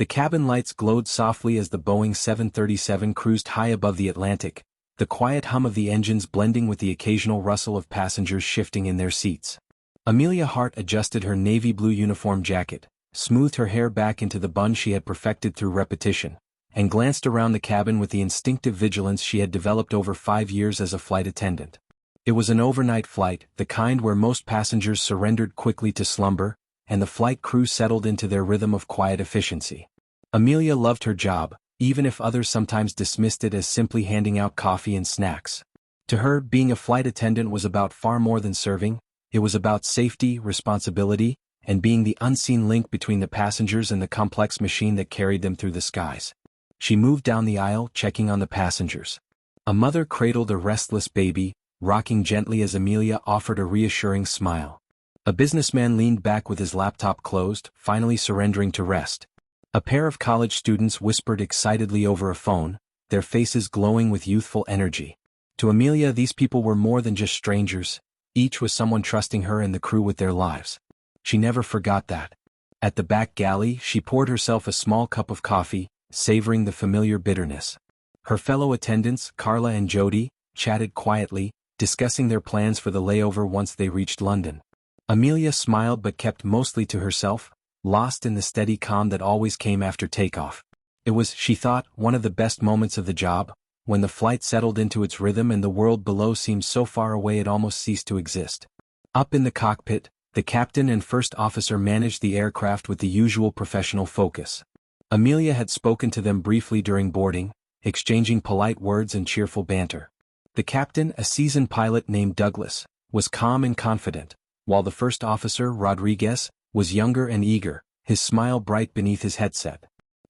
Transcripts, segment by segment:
The cabin lights glowed softly as the Boeing 737 cruised high above the Atlantic, the quiet hum of the engines blending with the occasional rustle of passengers shifting in their seats. Amelia Hart adjusted her navy blue uniform jacket, smoothed her hair back into the bun she had perfected through repetition, and glanced around the cabin with the instinctive vigilance she had developed over 5 years as a flight attendant. It was an overnight flight, the kind where most passengers surrendered quickly to slumber, and the flight crew settled into their rhythm of quiet efficiency. Amelia loved her job, even if others sometimes dismissed it as simply handing out coffee and snacks. To her, being a flight attendant was about far more than serving. It was about safety, responsibility, and being the unseen link between the passengers and the complex machine that carried them through the skies. She moved down the aisle, checking on the passengers. A mother cradled a restless baby, rocking gently as Amelia offered a reassuring smile. A businessman leaned back with his laptop closed, finally surrendering to rest. A pair of college students whispered excitedly over a phone, their faces glowing with youthful energy. To Amelia, these people were more than just strangers. Each was someone trusting her and the crew with their lives. She never forgot that. At the back galley, she poured herself a small cup of coffee, savoring the familiar bitterness. Her fellow attendants, Carla and Jody, chatted quietly, discussing their plans for the layover once they reached London. Amelia smiled but kept mostly to herself, lost in the steady calm that always came after takeoff. It was, she thought, one of the best moments of the job, when the flight settled into its rhythm and the world below seemed so far away it almost ceased to exist. Up in the cockpit, the captain and first officer managed the aircraft with the usual professional focus. Amelia had spoken to them briefly during boarding, exchanging polite words and cheerful banter. The captain, a seasoned pilot named Douglas, was calm and confident, while the first officer, Rodriguez, was younger and eager, his smile bright beneath his headset.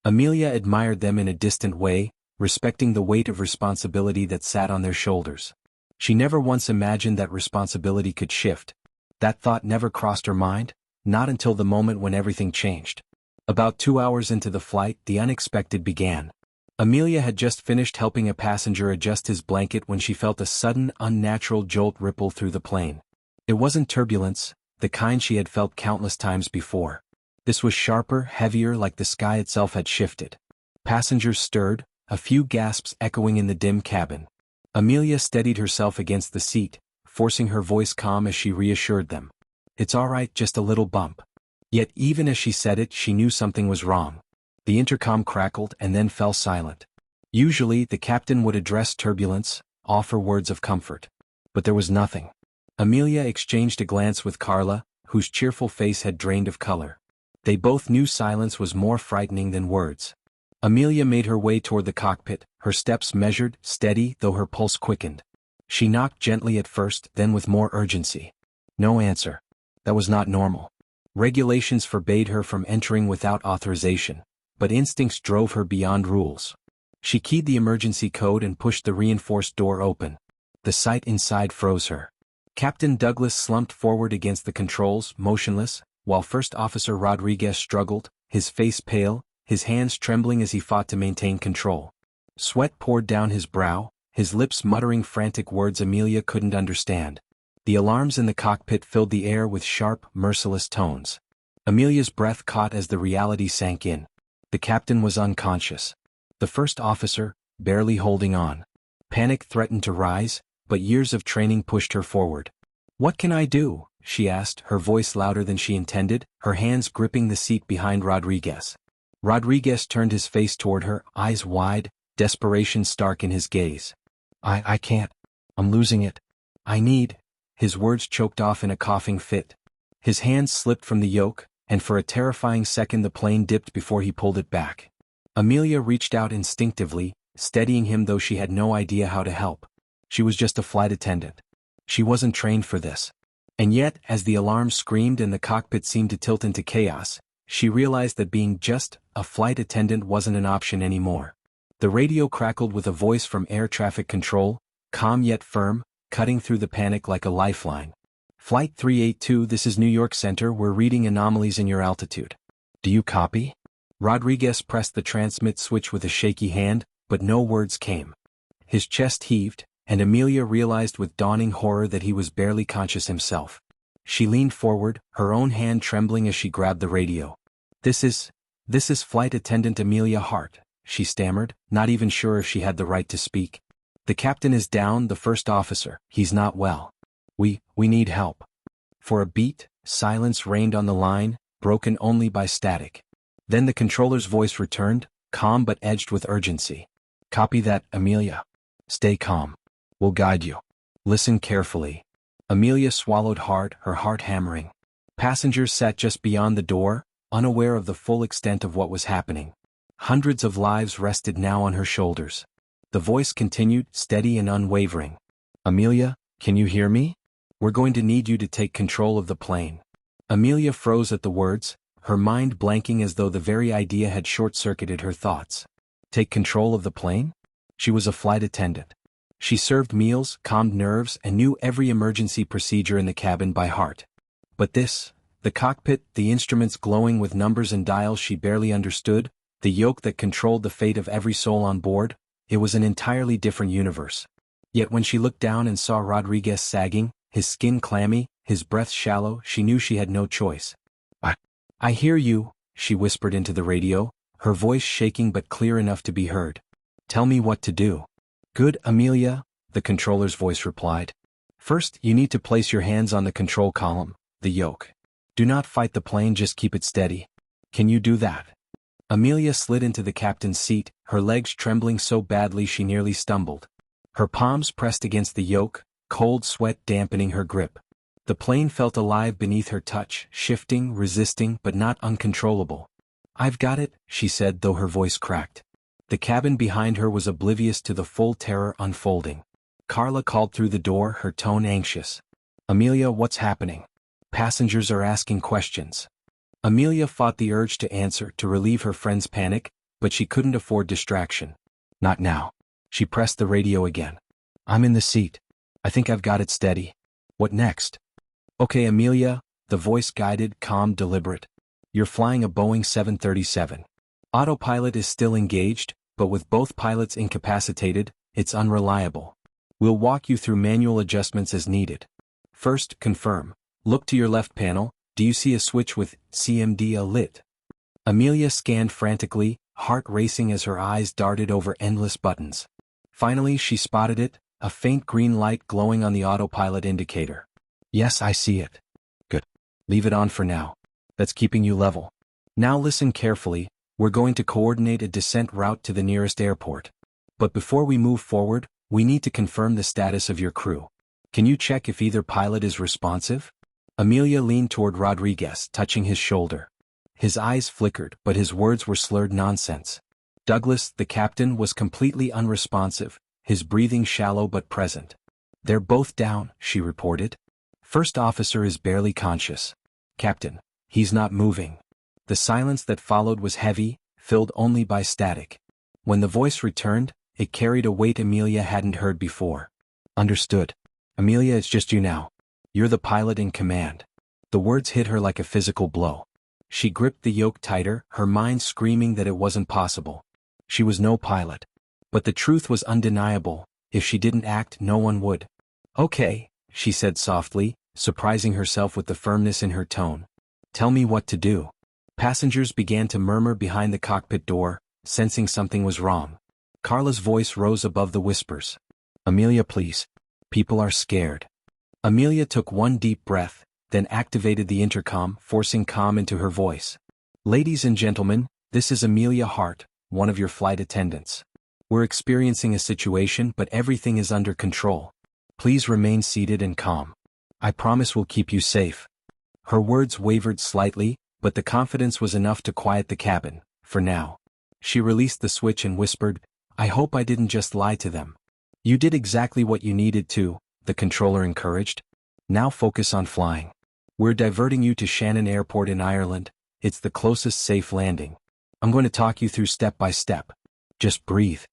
Amelia admired them in a distant way, respecting the weight of responsibility that sat on their shoulders. She never once imagined that responsibility could shift. That thought never crossed her mind, not until the moment when everything changed. About 2 hours into the flight, the unexpected began. Amelia had just finished helping a passenger adjust his blanket when she felt a sudden, unnatural jolt ripple through the plane. It wasn't turbulence, the kind she had felt countless times before. This was sharper, heavier, like the sky itself had shifted. Passengers stirred, a few gasps echoing in the dim cabin. Amelia steadied herself against the seat, forcing her voice calm as she reassured them. "It's all right, just a little bump." Yet even as she said it, she knew something was wrong. The intercom crackled and then fell silent. Usually, the captain would address turbulence, offer words of comfort. But there was nothing. Amelia exchanged a glance with Carla, whose cheerful face had drained of color. They both knew silence was more frightening than words. Amelia made her way toward the cockpit, her steps measured, steady, though her pulse quickened. She knocked gently at first, then with more urgency. No answer. That was not normal. Regulations forbade her from entering without authorization, but instincts drove her beyond rules. She keyed the emergency code and pushed the reinforced door open. The sight inside froze her. Captain Douglas slumped forward against the controls, motionless, while First Officer Rodriguez struggled, his face pale, his hands trembling as he fought to maintain control. Sweat poured down his brow, his lips muttering frantic words Amelia couldn't understand. The alarms in the cockpit filled the air with sharp, merciless tones. Amelia's breath caught as the reality sank in. The captain was unconscious. The first officer, barely holding on. Panic threatened to rise, but years of training pushed her forward. "What can I do?" she asked, her voice louder than she intended, her hands gripping the seat behind Rodriguez. Rodriguez turned his face toward her, eyes wide, desperation stark in his gaze. I can't. I'm losing it. I need." His words choked off in a coughing fit. His hands slipped from the yoke, and for a terrifying second the plane dipped before he pulled it back. Amelia reached out instinctively, steadying him though she had no idea how to help. She was just a flight attendant. She wasn't trained for this. And yet, as the alarm screamed and the cockpit seemed to tilt into chaos, she realized that being just a flight attendant wasn't an option anymore. The radio crackled with a voice from air traffic control, calm yet firm, cutting through the panic like a lifeline. "Flight 382, this is New York Center, we're reading anomalies in your altitude. Do you copy?" Rodriguez pressed the transmit switch with a shaky hand, but no words came. His chest heaved, and Amelia realized with dawning horror that he was barely conscious himself. She leaned forward, her own hand trembling as she grabbed the radio. This "This is Flight Attendant Amelia Hart," she stammered, not even sure if she had the right to speak. "The captain is down, the first officer, he's not well. We need help." For a beat, silence reigned on the line, broken only by static. Then the controller's voice returned, calm but edged with urgency. "Copy that, Amelia. Stay calm. We'll guide you. Listen carefully." Amelia swallowed hard, her heart hammering. Passengers sat just beyond the door, unaware of the full extent of what was happening. Hundreds of lives rested now on her shoulders. The voice continued, steady and unwavering. "Amelia, can you hear me? We're going to need you to take control of the plane." Amelia froze at the words, her mind blanking as though the very idea had short-circuited her thoughts. Take control of the plane? She was a flight attendant. She served meals, calmed nerves, and knew every emergency procedure in the cabin by heart. But this, the cockpit, the instruments glowing with numbers and dials she barely understood, the yoke that controlled the fate of every soul on board, it was an entirely different universe. Yet when she looked down and saw Rodriguez sagging, his skin clammy, his breath shallow, she knew she had no choice. I hear you," she whispered into the radio, her voice shaking but clear enough to be heard. "Tell me what to do." "Good, Amelia," the controller's voice replied. "First, you need to place your hands on the control column, the yoke. Do not fight the plane, just keep it steady. Can you do that?" Amelia slid into the captain's seat, her legs trembling so badly she nearly stumbled. Her palms pressed against the yoke, cold sweat dampening her grip. The plane felt alive beneath her touch, shifting, resisting, but not uncontrollable. "I've got it," she said, though her voice cracked. The cabin behind her was oblivious to the full terror unfolding. Carla called through the door, her tone anxious. "Amelia, what's happening? Passengers are asking questions." Amelia fought the urge to answer, to relieve her friend's panic, but she couldn't afford distraction. "Not now." She pressed the radio again. "I'm in the seat. I think I've got it steady. What next?" "Okay, Amelia," the voice guided, calm, deliberate. "You're flying a Boeing 737. Autopilot is still engaged, but with both pilots incapacitated, it's unreliable. We'll walk you through manual adjustments as needed. First, confirm. Look to your left panel. Do you see a switch with CMD lit?" Amelia scanned frantically, heart racing as her eyes darted over endless buttons. Finally she spotted it, a faint green light glowing on the autopilot indicator. "Yes, I see it." "Good. Leave it on for now. That's keeping you level. Now listen carefully, we're going to coordinate a descent route to the nearest airport. But before we move forward, we need to confirm the status of your crew. Can you check if either pilot is responsive?" Amelia leaned toward Rodriguez, touching his shoulder. His eyes flickered, but his words were slurred nonsense. Douglas, the captain, was completely unresponsive, his breathing shallow but present. "They're both down," she reported. "First officer is barely conscious. Captain, he's not moving." The silence that followed was heavy, filled only by static. When the voice returned, it carried a weight Amelia hadn't heard before. "Understood. Amelia, it's just you now. You're the pilot in command." The words hit her like a physical blow. She gripped the yoke tighter, her mind screaming that it wasn't possible. She was no pilot. But the truth was undeniable. If she didn't act, no one would. "Okay," she said softly, surprising herself with the firmness in her tone. "Tell me what to do." Passengers began to murmur behind the cockpit door, sensing something was wrong. Carla's voice rose above the whispers. "Amelia, please. People are scared." Amelia took one deep breath, then activated the intercom, forcing calm into her voice. "Ladies and gentlemen, this is Amelia Hart, one of your flight attendants. We're experiencing a situation, but everything is under control. Please remain seated and calm. I promise we'll keep you safe." Her words wavered slightly, but the confidence was enough to quiet the cabin, for now. She released the switch and whispered, "I hope I didn't just lie to them." "You did exactly what you needed to," the controller encouraged. "Now focus on flying. We're diverting you to Shannon Airport in Ireland. It's the closest safe landing. I'm going to talk you through step by step. Just breathe."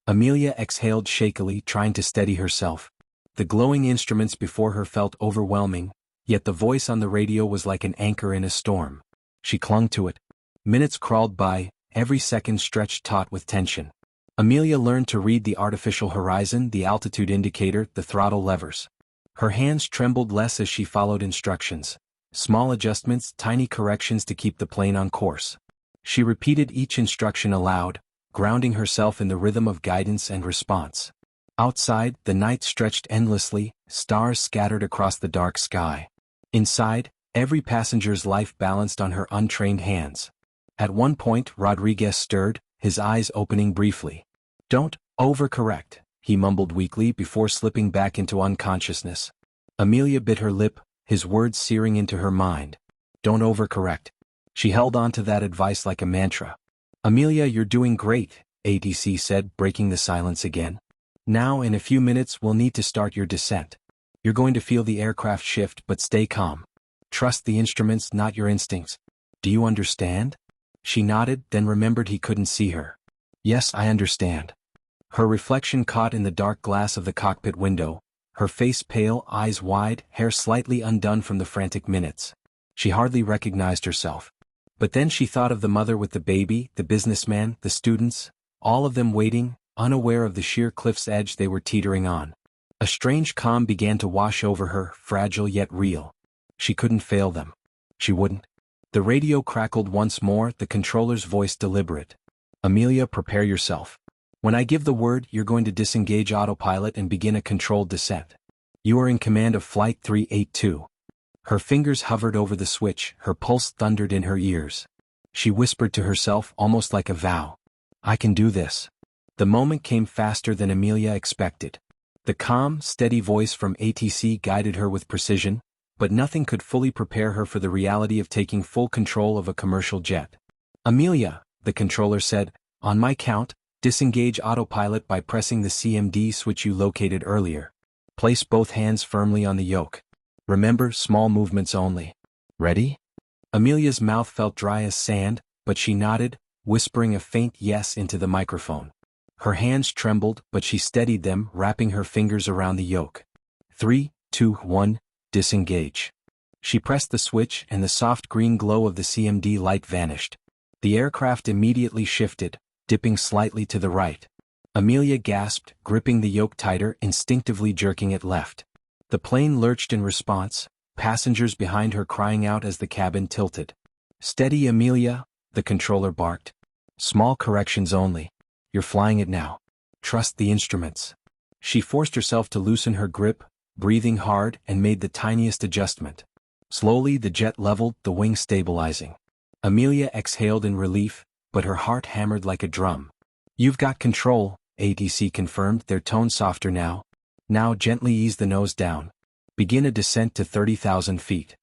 Amelia exhaled shakily, trying to steady herself. The glowing instruments before her felt overwhelming, yet the voice on the radio was like an anchor in a storm. She clung to it. Minutes crawled by, every second stretched taut with tension. Amelia learned to read the artificial horizon, the altitude indicator, the throttle levers. Her hands trembled less as she followed instructions. Small adjustments, tiny corrections to keep the plane on course. She repeated each instruction aloud, grounding herself in the rhythm of guidance and response. Outside, the night stretched endlessly, stars scattered across the dark sky. Inside, every passenger's life balanced on her untrained hands. At one point, Rodriguez stirred, his eyes opening briefly. "Don't overcorrect," he mumbled weakly before slipping back into unconsciousness. Amelia bit her lip, his words searing into her mind. "Don't overcorrect." She held on to that advice like a mantra. "Amelia, you're doing great," ATC said, breaking the silence again. "Now in a few minutes we'll need to start your descent. You're going to feel the aircraft shift, but stay calm. Trust the instruments, not your instincts. Do you understand?" She nodded, then remembered he couldn't see her. "Yes, I understand." Her reflection caught in the dark glass of the cockpit window, her face pale, eyes wide, hair slightly undone from the frantic minutes. She hardly recognized herself. But then she thought of the mother with the baby, the businessman, the students, all of them waiting, unaware of the sheer cliff's edge they were teetering on. A strange calm began to wash over her, fragile yet real. She couldn't fail them. She wouldn't. The radio crackled once more, the controller's voice deliberate. "Amelia, prepare yourself. When I give the word, you're going to disengage autopilot and begin a controlled descent. You are in command of Flight 382. Her fingers hovered over the switch, her pulse thundered in her ears. She whispered to herself, almost like a vow. "I can do this." The moment came faster than Amelia expected. The calm, steady voice from ATC guided her with precision, but nothing could fully prepare her for the reality of taking full control of a commercial jet. "Amelia," the controller said, "on my count, disengage autopilot by pressing the CMD switch you located earlier. Place both hands firmly on the yoke. Remember, small movements only. Ready?" Amelia's mouth felt dry as sand, but she nodded, whispering a faint yes into the microphone. Her hands trembled, but she steadied them, wrapping her fingers around the yoke. 3, 2, 1, disengage. She pressed the switch and the soft green glow of the CMD light vanished. The aircraft immediately shifted, dipping slightly to the right. Amelia gasped, gripping the yoke tighter, instinctively jerking it left. The plane lurched in response, passengers behind her crying out as the cabin tilted. "Steady, Amelia," the controller barked. "Small corrections only. You're flying it now. Trust the instruments." She forced herself to loosen her grip, breathing hard, and made the tiniest adjustment. Slowly the jet leveled, the wing stabilizing. Amelia exhaled in relief, but her heart hammered like a drum. "You've got control," ATC confirmed, their tone softer now. "Now gently ease the nose down. Begin a descent to 30,000 feet.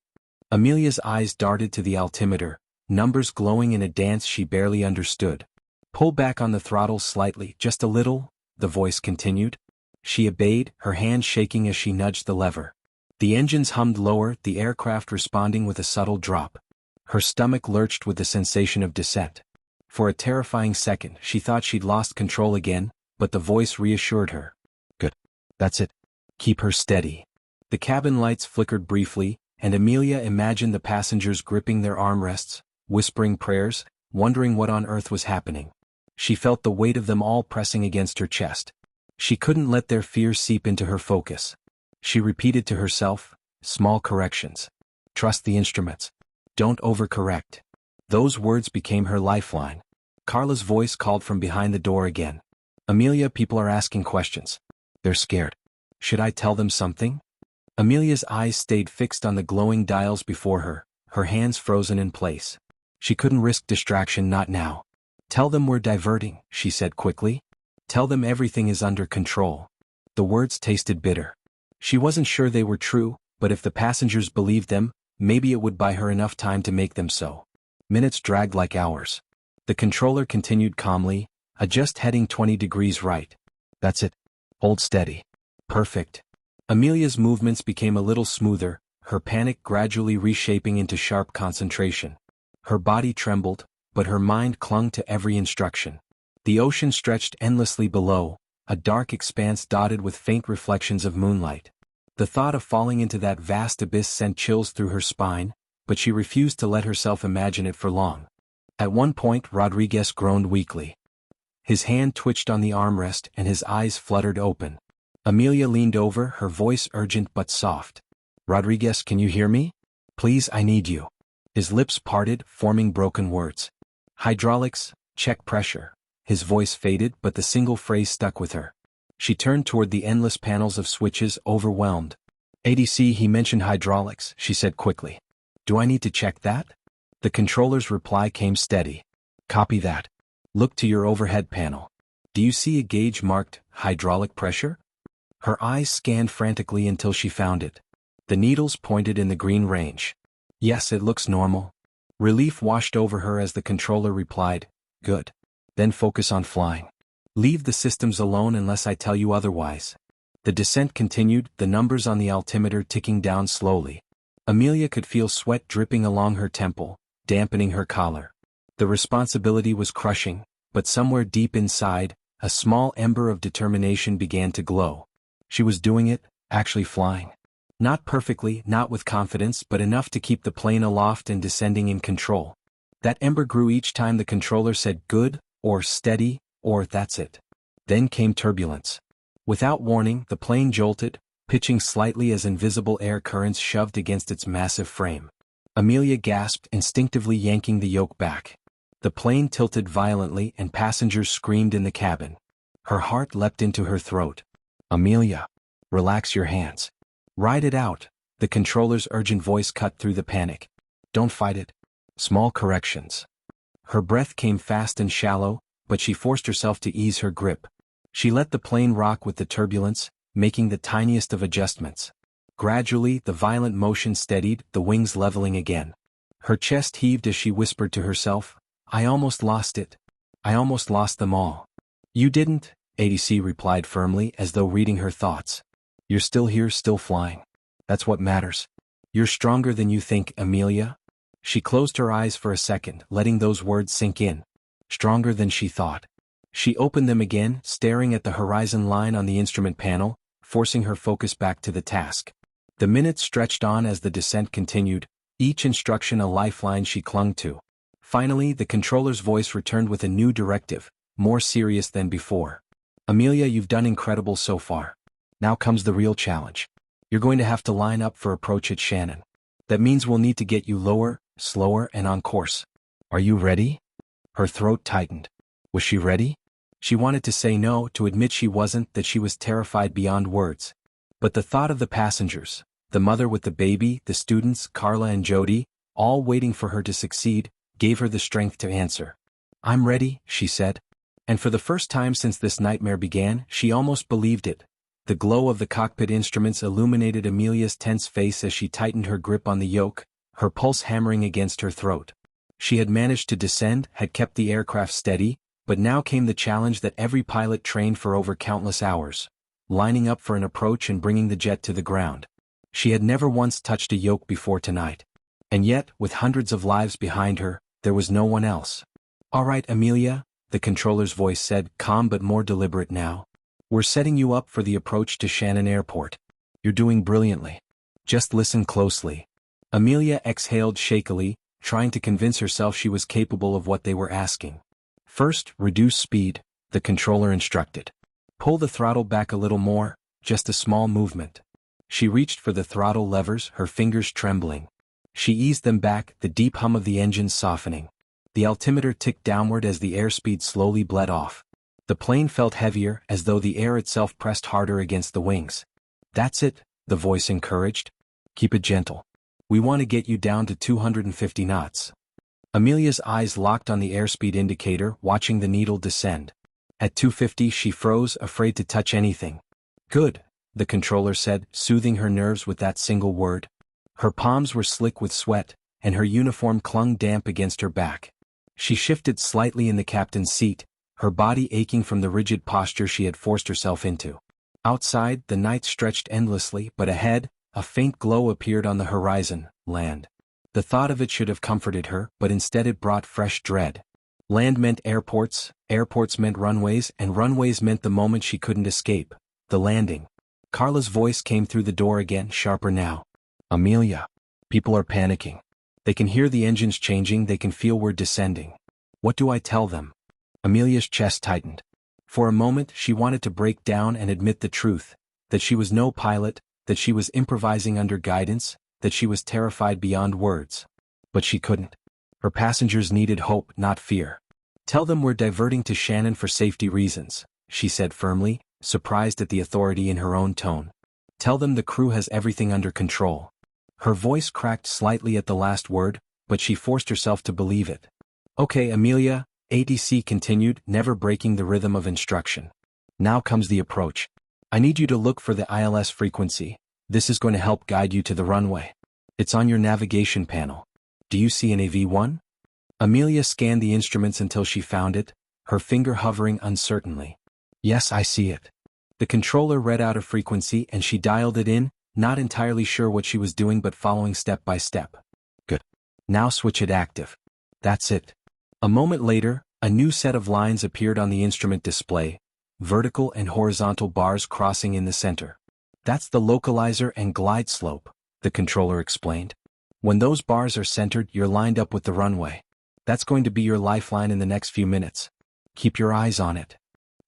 Amelia's eyes darted to the altimeter, numbers glowing in a dance she barely understood. "Pull back on the throttle slightly, just a little," the voice continued. She obeyed, her hand shaking as she nudged the lever. The engines hummed lower, the aircraft responding with a subtle drop. Her stomach lurched with the sensation of descent. For a terrifying second, she thought she'd lost control again, but the voice reassured her. "Good. That's it. Keep her steady." The cabin lights flickered briefly, and Amelia imagined the passengers gripping their armrests, whispering prayers, wondering what on earth was happening. She felt the weight of them all pressing against her chest. She couldn't let their fears seep into her focus. She repeated to herself, "Small corrections. Trust the instruments. Don't overcorrect." Those words became her lifeline. Carla's voice called from behind the door again. "Amelia, people are asking questions. They're scared. Should I tell them something?" Amelia's eyes stayed fixed on the glowing dials before her, her hands frozen in place. She couldn't risk distraction, not now. "Tell them we're diverting," she said quickly. "Tell them everything is under control." The words tasted bitter. She wasn't sure they were true, but if the passengers believed them, maybe it would buy her enough time to make them so. Minutes dragged like hours. The controller continued calmly, "Adjust heading 20 degrees right. That's it. Hold steady. Perfect." Amelia's movements became a little smoother, her panic gradually reshaping into sharp concentration. Her body trembled, but her mind clung to every instruction. The ocean stretched endlessly below, a dark expanse dotted with faint reflections of moonlight. The thought of falling into that vast abyss sent chills through her spine, but she refused to let herself imagine it for long. At one point, Rodriguez groaned weakly. His hand twitched on the armrest and his eyes fluttered open. Amelia leaned over, her voice urgent but soft. "Rodriguez, can you hear me? Please, I need you." His lips parted, forming broken words. Hydraulics, check pressure. His voice faded, but the single phrase stuck with her. She turned toward the endless panels of switches, overwhelmed. ATC, he mentioned hydraulics, she said quickly. Do I need to check that? The controller's reply came steady. Copy that. Look to your overhead panel. Do you see a gauge marked hydraulic pressure? Her eyes scanned frantically until she found it. The needles pointed in the green range. Yes, it looks normal. Relief washed over her as the controller replied, good. Then focus on flying. Leave the systems alone unless I tell you otherwise. The descent continued, the numbers on the altimeter ticking down slowly. Amelia could feel sweat dripping along her temple, dampening her collar. The responsibility was crushing, but somewhere deep inside, a small ember of determination began to glow. She was doing it, actually flying. Not perfectly, not with confidence, but enough to keep the plane aloft and descending in control. That ember grew each time the controller said good, or steady, or that's it. Then came turbulence. Without warning, the plane jolted, pitching slightly as invisible air currents shoved against its massive frame. Amelia gasped, instinctively yanking the yoke back. The plane tilted violently and passengers screamed in the cabin. Her heart leapt into her throat. Amelia, relax your hands. Ride it out, the controller's urgent voice cut through the panic. Don't fight it. Small corrections. Her breath came fast and shallow, but she forced herself to ease her grip. She let the plane rock with the turbulence, making the tiniest of adjustments. Gradually, the violent motion steadied, the wings leveling again. Her chest heaved as she whispered to herself, I almost lost it. I almost lost them all. You didn't, ATC replied firmly as though reading her thoughts. You're still here, still flying. That's what matters. You're stronger than you think, Amelia. She closed her eyes for a second, letting those words sink in. Stronger than she thought. She opened them again, staring at the horizon line on the instrument panel, forcing her focus back to the task. The minutes stretched on as the descent continued, each instruction a lifeline she clung to. Finally, the controller's voice returned with a new directive, more serious than before. Amelia, you've done incredible so far. Now comes the real challenge. You're going to have to line up for approach at Shannon. That means we'll need to get you lower, slower, and on course. Are you ready? Her throat tightened. Was she ready? She wanted to say no, to admit she wasn't, that she was terrified beyond words. But the thought of the passengers, the mother with the baby, the students, Carla and Jody, all waiting for her to succeed, gave her the strength to answer. I'm ready, she said. And for the first time since this nightmare began, she almost believed it. The glow of the cockpit instruments illuminated Amelia's tense face as she tightened her grip on the yoke, her pulse hammering against her throat. She had managed to descend, had kept the aircraft steady, but now came the challenge that every pilot trained for over countless hours. Lining up for an approach and bringing the jet to the ground. She had never once touched a yoke before tonight. And yet, with hundreds of lives behind her, there was no one else. All right, Amelia, the controller's voice said, calm but more deliberate now. We're setting you up for the approach to Shannon Airport. You're doing brilliantly. Just listen closely. Amelia exhaled shakily, trying to convince herself she was capable of what they were asking. First, reduce speed, the controller instructed. Pull the throttle back a little more, just a small movement. She reached for the throttle levers, her fingers trembling. She eased them back, the deep hum of the engine softening. The altimeter ticked downward as the airspeed slowly bled off. The plane felt heavier, as though the air itself pressed harder against the wings. That's it, the voice encouraged. Keep it gentle. We want to get you down to 250 knots. Amelia's eyes locked on the airspeed indicator, watching the needle descend. At 250 she froze, afraid to touch anything. Good, the controller said, soothing her nerves with that single word. Her palms were slick with sweat, and her uniform clung damp against her back. She shifted slightly in the captain's seat, her body aching from the rigid posture she had forced herself into. Outside, the night stretched endlessly, but ahead, a faint glow appeared on the horizon, land. The thought of it should have comforted her, but instead it brought fresh dread. Land meant airports, airports meant runways, and runways meant the moment she couldn't escape, the landing. Carla's voice came through the door again, sharper now. Amelia. People are panicking. They can hear the engines changing, they can feel we're descending. What do I tell them? Amelia's chest tightened. For a moment she wanted to break down and admit the truth, that she was no pilot, that she was improvising under guidance, that she was terrified beyond words. But she couldn't. Her passengers needed hope, not fear. "Tell them we're diverting to Shannon for safety reasons," she said firmly, surprised at the authority in her own tone. "Tell them the crew has everything under control." Her voice cracked slightly at the last word, but she forced herself to believe it. "Okay, Amelia," ATC continued, never breaking the rhythm of instruction. "Now comes the approach. I need you to look for the ILS frequency. This is going to help guide you to the runway. It's on your navigation panel. Do you see an AV-1? Amelia scanned the instruments until she found it, her finger hovering uncertainly. "Yes, I see it." The controller read out a frequency and she dialed it in, not entirely sure what she was doing but following step by step. "Good. Now switch it active." "That's it." A moment later, a new set of lines appeared on the instrument display, vertical and horizontal bars crossing in the center. "That's the localizer and glide slope," the controller explained. "When those bars are centered, you're lined up with the runway. That's going to be your lifeline in the next few minutes. Keep your eyes on it."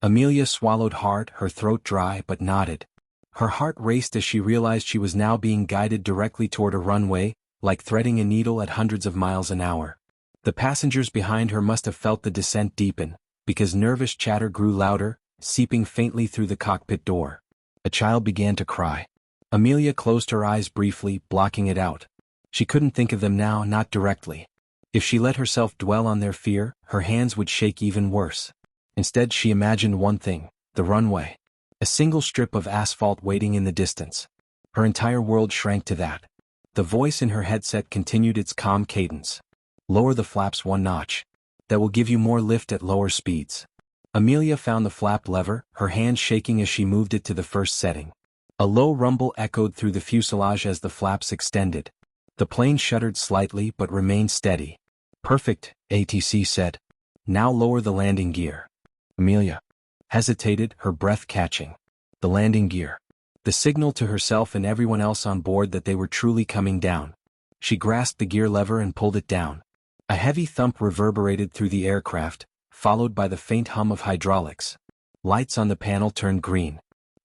Amelia swallowed hard, her throat dry, but nodded. Her heart raced as she realized she was now being guided directly toward a runway, like threading a needle at hundreds of miles an hour. The passengers behind her must have felt the descent deepen, because nervous chatter grew louder, seeping faintly through the cockpit door. A child began to cry. Amelia closed her eyes briefly, blocking it out. She couldn't think of them now, not directly. If she let herself dwell on their fear, her hands would shake even worse. Instead, she imagined one thing: the runway. A single strip of asphalt waiting in the distance. Her entire world shrank to that. The voice in her headset continued its calm cadence. "Lower the flaps one notch. That will give you more lift at lower speeds." Amelia found the flap lever, her hand shaking as she moved it to the first setting. A low rumble echoed through the fuselage as the flaps extended. The plane shuddered slightly but remained steady. "Perfect," ATC said. "Now lower the landing gear." Amelia hesitated, her breath catching. The landing gear. The signal to herself and everyone else on board that they were truly coming down. She grasped the gear lever and pulled it down. A heavy thump reverberated through the aircraft, followed by the faint hum of hydraulics. Lights on the panel turned green.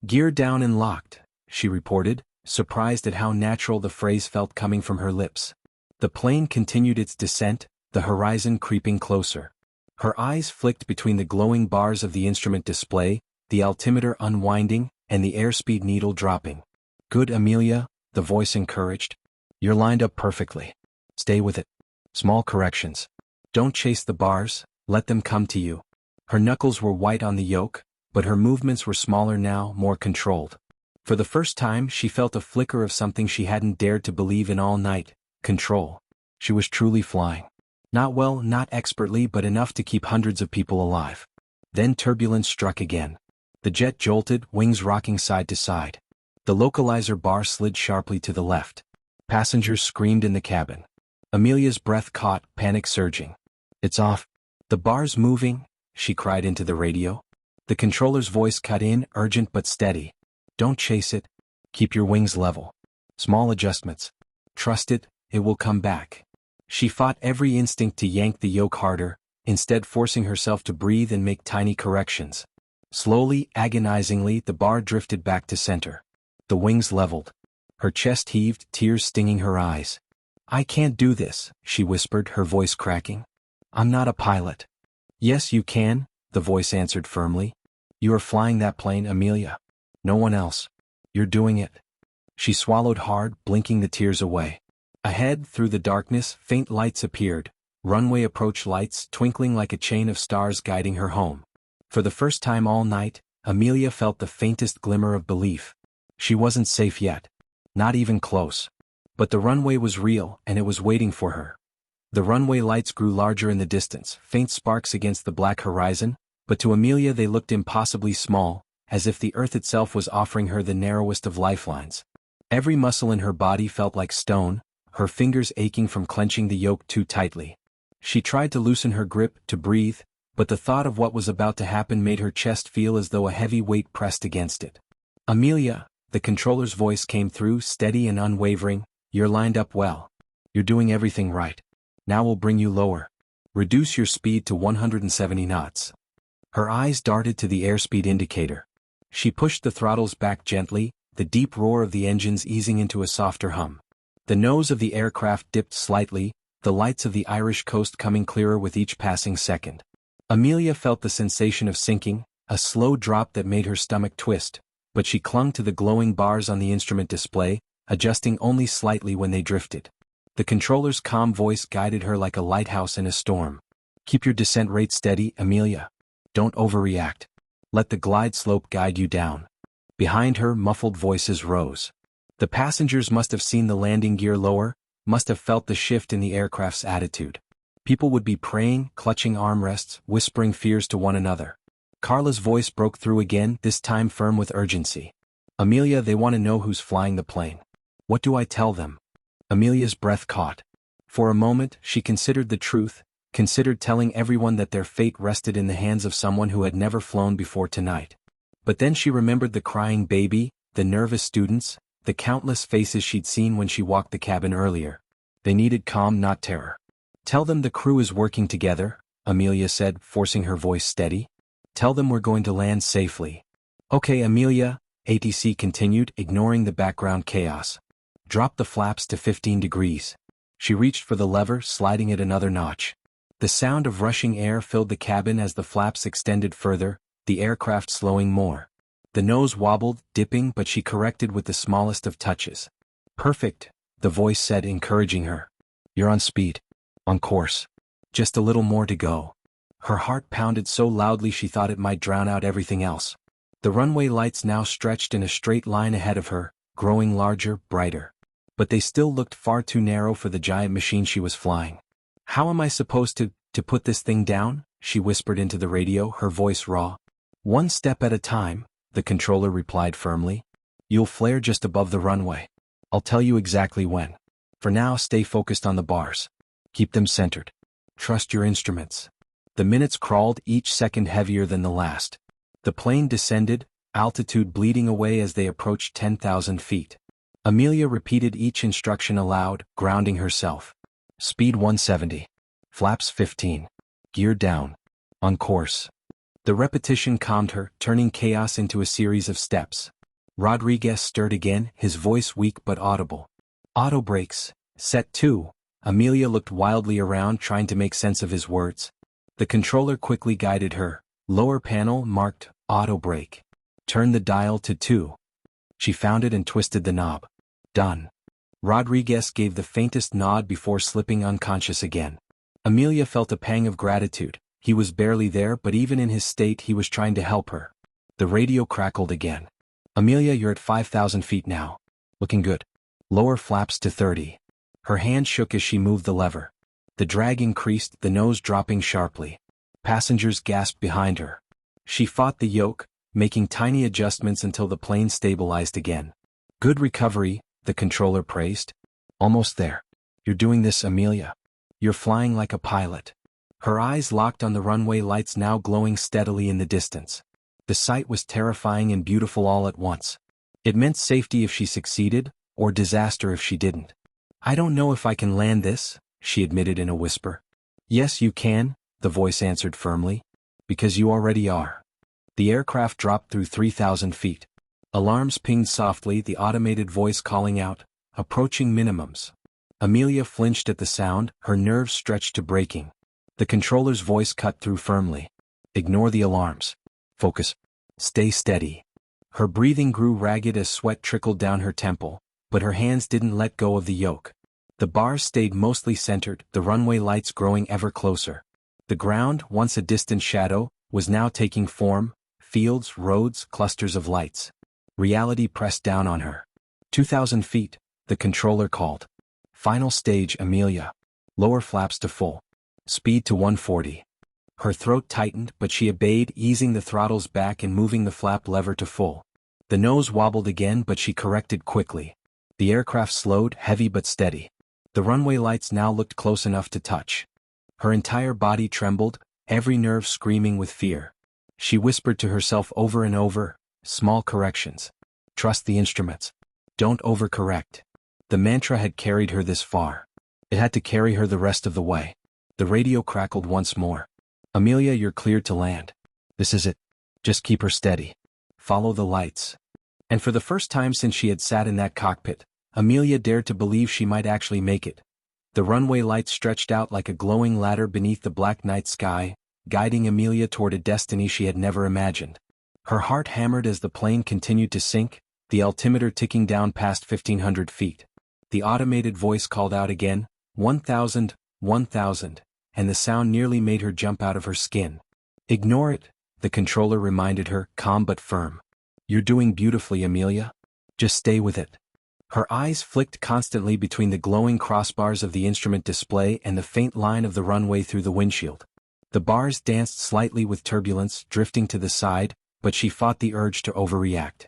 "Gear down and locked," she reported, surprised at how natural the phrase felt coming from her lips. The plane continued its descent, the horizon creeping closer. Her eyes flicked between the glowing bars of the instrument display, the altimeter unwinding, and the airspeed needle dropping. "Good, Amelia," the voice encouraged. "You're lined up perfectly. Stay with it. Small corrections. Don't chase the bars, let them come to you." Her knuckles were white on the yoke, but her movements were smaller now, more controlled. For the first time, she felt a flicker of something she hadn't dared to believe in all night: control. She was truly flying. Not well, not expertly, but enough to keep hundreds of people alive. Then turbulence struck again. The jet jolted, wings rocking side to side. The localizer bar slid sharply to the left. Passengers screamed in the cabin. Amelia's breath caught, panic surging. "It's off. The bar's moving," she cried into the radio. The controller's voice cut in, urgent but steady. "Don't chase it. Keep your wings level. Small adjustments. Trust it, it will come back." She fought every instinct to yank the yoke harder, instead forcing herself to breathe and make tiny corrections. Slowly, agonizingly, the bar drifted back to center. The wings leveled. Her chest heaved, tears stinging her eyes. "I can't do this," she whispered, her voice cracking. "I'm not a pilot." "Yes, you can," the voice answered firmly. "You are flying that plane, Amelia. No one else. You're doing it." She swallowed hard, blinking the tears away. Ahead, through the darkness, faint lights appeared, runway approach lights twinkling like a chain of stars guiding her home. For the first time all night, Amelia felt the faintest glimmer of belief. She wasn't safe yet. Not even close. But the runway was real, and it was waiting for her. The runway lights grew larger in the distance, faint sparks against the black horizon, but to Amelia they looked impossibly small, as if the earth itself was offering her the narrowest of lifelines. Every muscle in her body felt like stone, her fingers aching from clenching the yoke too tightly. She tried to loosen her grip, to breathe, but the thought of what was about to happen made her chest feel as though a heavy weight pressed against it. "Amelia," the controller's voice came through, steady and unwavering, "you're lined up well. You're doing everything right. Now we'll bring you lower. Reduce your speed to 170 knots. Her eyes darted to the airspeed indicator. She pushed the throttles back gently, the deep roar of the engines easing into a softer hum. The nose of the aircraft dipped slightly, the lights of the Irish coast coming clearer with each passing second. Amelia felt the sensation of sinking, a slow drop that made her stomach twist, but she clung to the glowing bars on the instrument display, adjusting only slightly when they drifted. The controller's calm voice guided her like a lighthouse in a storm. Keep your descent rate steady, Amelia. Don't overreact. Let the glide slope guide you down. Behind her, muffled voices rose. The passengers must have seen the landing gear lower, must have felt the shift in the aircraft's attitude. People would be praying, clutching armrests, whispering fears to one another. Carla's voice broke through again, this time firm with urgency. Amelia, they want to know who's flying the plane. What do I tell them? Amelia's breath caught. For a moment, she considered the truth, considered telling everyone that their fate rested in the hands of someone who had never flown before tonight. But then she remembered the crying baby, the nervous students, the countless faces she'd seen when she walked the cabin earlier. They needed calm, not terror. Tell them the crew is working together, Amelia said, forcing her voice steady. Tell them we're going to land safely. Okay, Amelia, ATC continued, ignoring the background chaos. Drop the flaps to 15 degrees. She reached for the lever, sliding it another notch. The sound of rushing air filled the cabin as the flaps extended further, the aircraft slowing more. The nose wobbled, dipping, but she corrected with the smallest of touches. Perfect, the voice said, encouraging her. You're on speed. On course. Just a little more to go. Her heart pounded so loudly she thought it might drown out everything else. The runway lights now stretched in a straight line ahead of her, growing larger, brighter. But they still looked far too narrow for the giant machine she was flying. How am I supposed to put this thing down? She whispered into the radio, her voice raw. One step at a time, the controller replied firmly. You'll flare just above the runway. I'll tell you exactly when. For now, stay focused on the bars. Keep them centered. Trust your instruments. The minutes crawled, each second heavier than the last. The plane descended, altitude bleeding away as they approached 10,000 feet. Amelia repeated each instruction aloud, grounding herself. Speed 170. Flaps 15. Gear down. On course. The repetition calmed her, turning chaos into a series of steps. Rodriguez stirred again, his voice weak but audible. Auto brakes. Set 2. Amelia looked wildly around, trying to make sense of his words. The controller quickly guided her. Lower panel marked auto brake. Turn the dial to 2. She found it and twisted the knob. Done. Rodriguez gave the faintest nod before slipping unconscious again. Amelia felt a pang of gratitude. He was barely there, but even in his state he was trying to help her. The radio crackled again. Amelia, you're at 5,000 feet now. Looking good. Lower flaps to 30. Her hand shook as she moved the lever. The drag increased, the nose dropping sharply. Passengers gasped behind her. She fought the yoke, making tiny adjustments until the plane stabilized again. Good recovery, the controller praised. Almost there. You're doing this, Amelia. You're flying like a pilot. Her eyes locked on the runway lights now glowing steadily in the distance. The sight was terrifying and beautiful all at once. It meant safety if she succeeded, or disaster if she didn't. I don't know if I can land this, she admitted in a whisper. Yes, you can, the voice answered firmly. Because you already are. The aircraft dropped through 3,000 feet. Alarms pinged softly, the automated voice calling out, approaching minimums. Amelia flinched at the sound, her nerves stretched to breaking. The controller's voice cut through firmly. Ignore the alarms. Focus. Stay steady. Her breathing grew ragged as sweat trickled down her temple, but her hands didn't let go of the yoke. The bars stayed mostly centered, the runway lights growing ever closer. The ground, once a distant shadow, was now taking form, fields, roads, clusters of lights. Reality pressed down on her. 2,000 feet, the controller called. Final stage, Amelia. Lower flaps to full. Speed to 140. Her throat tightened, but she obeyed, easing the throttles back and moving the flap lever to full. The nose wobbled again, but she corrected quickly. The aircraft slowed, heavy but steady. The runway lights now looked close enough to touch. Her entire body trembled, every nerve screaming with fear. She whispered to herself over and over, small corrections. Trust the instruments. Don't overcorrect. The mantra had carried her this far. It had to carry her the rest of the way. The radio crackled once more. Amelia, you're cleared to land. This is it. Just keep her steady. Follow the lights. And for the first time since she had sat in that cockpit, Amelia dared to believe she might actually make it. The runway lights stretched out like a glowing ladder beneath the black night sky, guiding Amelia toward a destiny she had never imagined. Her heart hammered as the plane continued to sink, the altimeter ticking down past 1,500 feet. The automated voice called out again, 1,000, 1,000, and the sound nearly made her jump out of her skin. Ignore it, the controller reminded her, calm but firm. You're doing beautifully, Amelia. Just stay with it. Her eyes flicked constantly between the glowing crossbars of the instrument display and the faint line of the runway through the windshield. The bars danced slightly with turbulence, drifting to the side, but she fought the urge to overreact.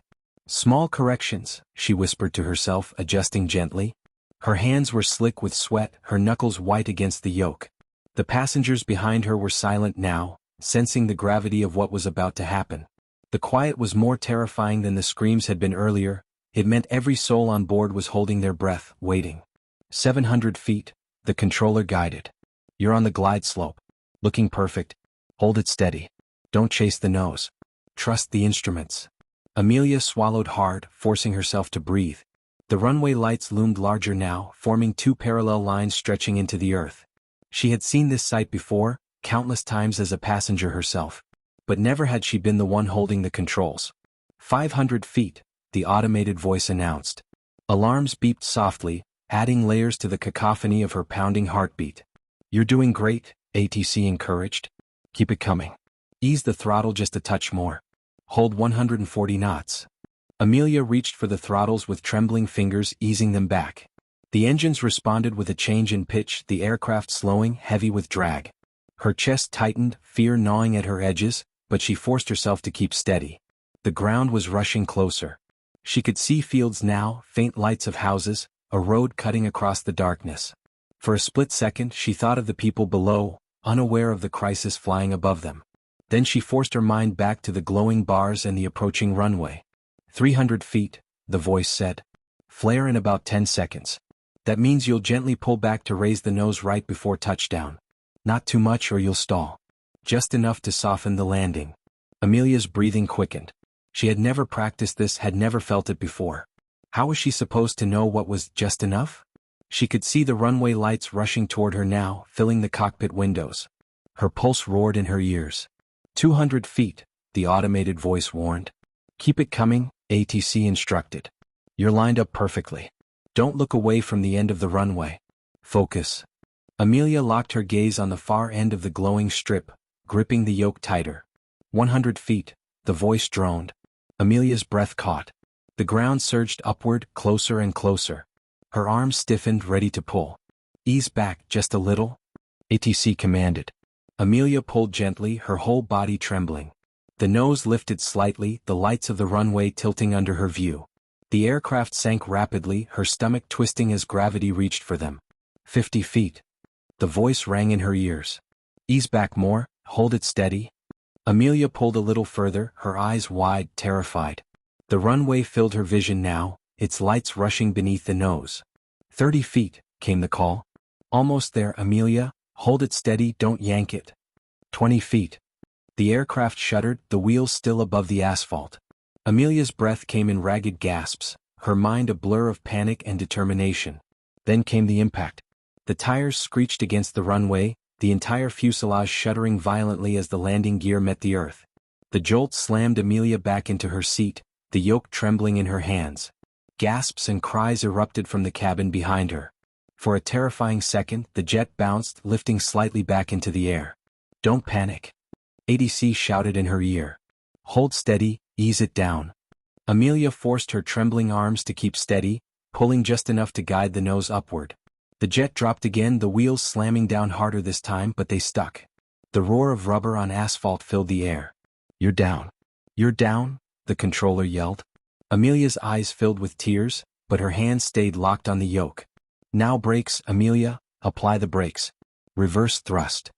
Small corrections, she whispered to herself, adjusting gently. Her hands were slick with sweat, her knuckles white against the yoke. The passengers behind her were silent now, sensing the gravity of what was about to happen. The quiet was more terrifying than the screams had been earlier. It meant every soul on board was holding their breath, waiting. 700 feet, the controller guided. You're on the glide slope. Looking perfect. Hold it steady. Don't chase the nose. Trust the instruments. Amelia swallowed hard, forcing herself to breathe. The runway lights loomed larger now, forming two parallel lines stretching into the earth. She had seen this sight before, countless times as a passenger herself. But never had she been the one holding the controls. 500 feet, the automated voice announced. Alarms beeped softly, adding layers to the cacophony of her pounding heartbeat. You're doing great, ATC encouraged. Keep it coming. Ease the throttle just a touch more. Hold 140 knots. Amelia reached for the throttles with trembling fingers, easing them back. The engines responded with a change in pitch, the aircraft slowing, heavy with drag. Her chest tightened, fear gnawing at her edges, but she forced herself to keep steady. The ground was rushing closer. She could see fields now, faint lights of houses, a road cutting across the darkness. For a split second she thought of the people below, unaware of the crisis flying above them. Then she forced her mind back to the glowing bars and the approaching runway. 300 feet, the voice said. Flare in about 10 seconds. That means you'll gently pull back to raise the nose right before touchdown. Not too much or you'll stall. Just enough to soften the landing. Amelia's breathing quickened. She had never practiced this, had never felt it before. How was she supposed to know what was just enough? She could see the runway lights rushing toward her now, filling the cockpit windows. Her pulse roared in her ears. 200 feet, the automated voice warned. Keep it coming, ATC instructed. You're lined up perfectly. Don't look away from the end of the runway. Focus. Amelia locked her gaze on the far end of the glowing strip, gripping the yoke tighter. 100 feet, the voice droned. Amelia's breath caught. The ground surged upward, closer and closer. Her arms stiffened, ready to pull. Ease back just a little, ATC commanded. Amelia pulled gently, her whole body trembling. The nose lifted slightly, the lights of the runway tilting under her view. The aircraft sank rapidly, her stomach twisting as gravity reached for them. 50 feet. The voice rang in her ears. Ease back more, hold it steady. Amelia pulled a little further, her eyes wide, terrified. The runway filled her vision now, its lights rushing beneath the nose. 30 feet, came the call. Almost there, Amelia, hold it steady, don't yank it. 20 feet. The aircraft shuddered, the wheels still above the asphalt. Amelia's breath came in ragged gasps, her mind a blur of panic and determination. Then came the impact. The tires screeched against the runway, the entire fuselage shuddering violently as the landing gear met the earth. The jolt slammed Amelia back into her seat, the yoke trembling in her hands. Gasps and cries erupted from the cabin behind her. For a terrifying second, the jet bounced, lifting slightly back into the air. Don't panic. ATC shouted in her ear. Hold steady, ease it down. Amelia forced her trembling arms to keep steady, pulling just enough to guide the nose upward. The jet dropped again, the wheels slamming down harder this time, but they stuck. The roar of rubber on asphalt filled the air. You're down. You're down, the controller yelled. Amelia's eyes filled with tears, but her hands stayed locked on the yoke. Now brakes, Amelia, apply the brakes. Reverse thrust.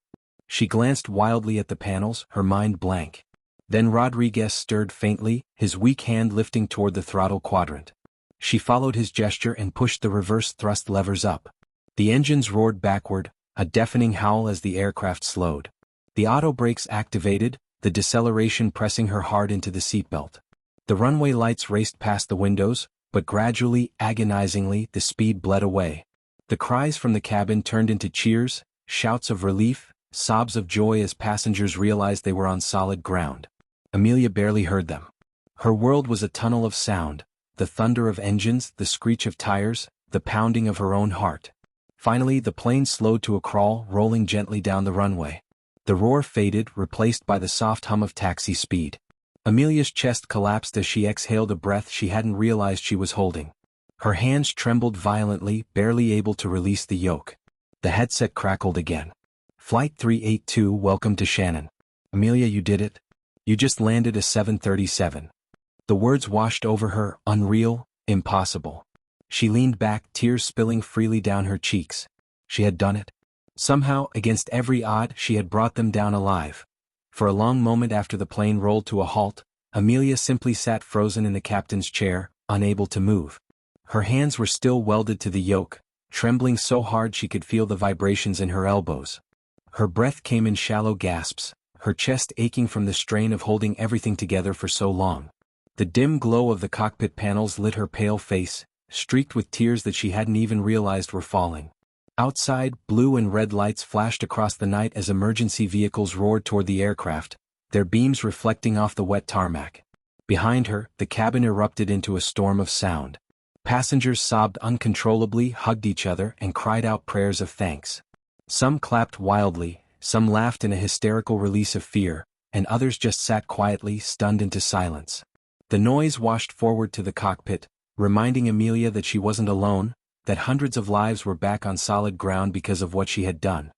She glanced wildly at the panels, her mind blank. Then Rodriguez stirred faintly, his weak hand lifting toward the throttle quadrant. She followed his gesture and pushed the reverse thrust levers up. The engines roared backward, a deafening howl as the aircraft slowed. The auto brakes activated, the deceleration pressing her hard into the seatbelt. The runway lights raced past the windows, but gradually, agonizingly, the speed bled away. The cries from the cabin turned into cheers, shouts of relief, sobs of joy as passengers realized they were on solid ground. Amelia barely heard them. Her world was a tunnel of sound, the thunder of engines, the screech of tires, the pounding of her own heart. Finally, the plane slowed to a crawl, rolling gently down the runway. The roar faded, replaced by the soft hum of taxi speed. Amelia's chest collapsed as she exhaled a breath she hadn't realized she was holding. Her hands trembled violently, barely able to release the yoke. The headset crackled again. Flight 382, welcome to Shannon. Amelia, you did it. You just landed a 737. The words washed over her, unreal, impossible. She leaned back, tears spilling freely down her cheeks. She had done it. Somehow, against every odd, she had brought them down alive. For a long moment after the plane rolled to a halt, Amelia simply sat frozen in the captain's chair, unable to move. Her hands were still welded to the yoke, trembling so hard she could feel the vibrations in her elbows. Her breath came in shallow gasps, her chest aching from the strain of holding everything together for so long. The dim glow of the cockpit panels lit her pale face, streaked with tears that she hadn't even realized were falling. Outside, blue and red lights flashed across the night as emergency vehicles roared toward the aircraft, their beams reflecting off the wet tarmac. Behind her, the cabin erupted into a storm of sound. Passengers sobbed uncontrollably, hugged each other, and cried out prayers of thanks. Some clapped wildly, some laughed in a hysterical release of fear, and others just sat quietly, stunned into silence. The noise washed forward to the cockpit, reminding Amelia that she wasn't alone, that hundreds of lives were back on solid ground because of what she had done.